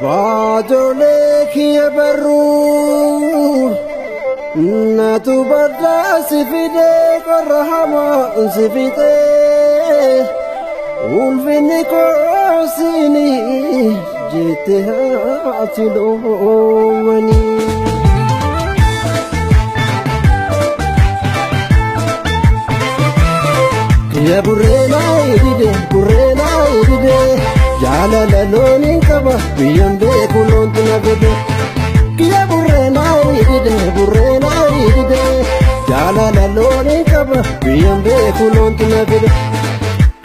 ባዶሌክ የበሩ እናቱ በዳ ሲፊዴ ቆረሃማ እንሲፊጤ ኡልፊኒ ኮሲኒ ጄቴ ሃቲሎወኒ Ya burrena idide jala la loni kaba biyambe kulonti na gede ya burrena idide jala la loni kaba biyambe kulonti na gede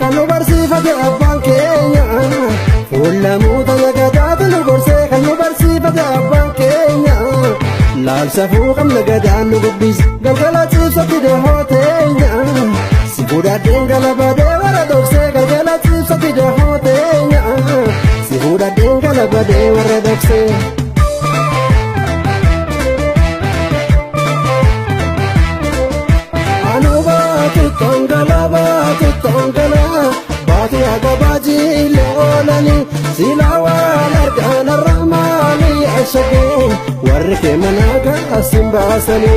kanu barsi fate abban kenya fulla muta nagada tulu gorse kanu barsi fate abban kenya laal safu kam nagada nu gubbis galgala chipsati de hotenya Sibuda dengala bade wara dokse galgala chipsati de hotenya Sibuda dengala bade wara dokse Anuba tutongala Bati agabaji leolani Silawa largana ramali ashaku Warrike managa asimbasani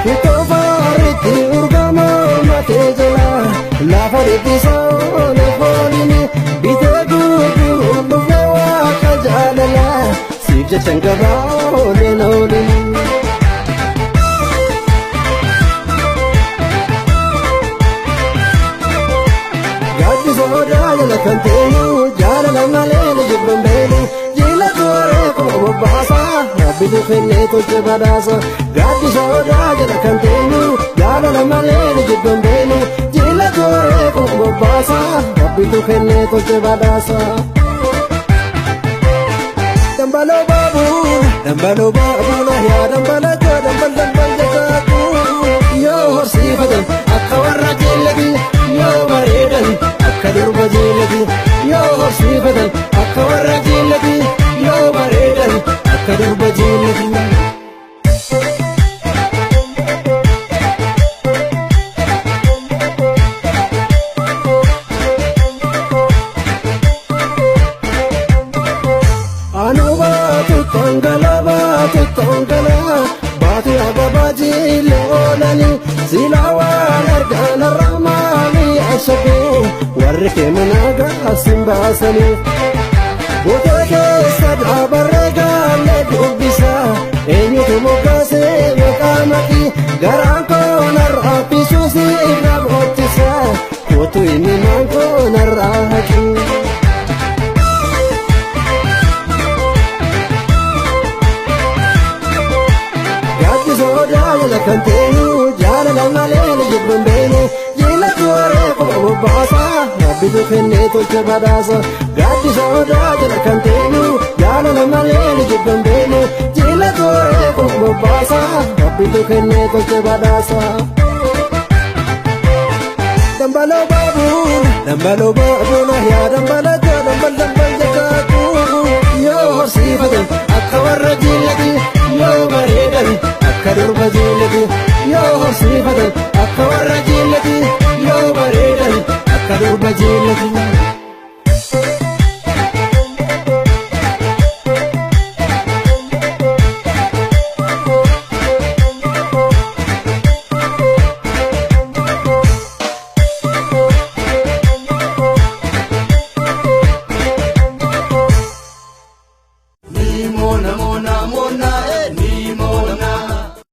Kutofariti urgama matejala Lafariti sone folini Bite guguru nufewa kajalala Sibja changaba ole naolini Gadi soda jala kantenu Jala lamalele jibbambelu Jila tuare kubo basa Rabbitu khenne tolche badasa Gadi soda jala kantenu Jala lamalele jibbambelu Jila tuare kubo basa Rabbitu khenne tolche badasa Dambalo babu Nahya dambala jo dambal jataku Yo horsi fadan akka warra jelebi Yo bareedan akka durba jelebi Yo horsi fadan akka warra jelebi Yo bareedan akka durba jelebi Anuba tutongala Bati agabaji leolani Silawa largana ramali ashaku Warrike managa asimbasani Bote keessa dhabarrega ledubbisa Eenyutu moggaase maqaamati Garaan koo narraa bisuusi irra boottisa Kootu inni maan koo narraa haqi Soda jala kantenu jala lamalele jibbambelu jila tuare kubo basa Rabbitu khenne tolche badasa Gadi soda jala kantenu jala lamalele jibbambelu jila tuare kubo basa Rabbitu khenne tolche badasa Dambalo babu Nahya dambala jo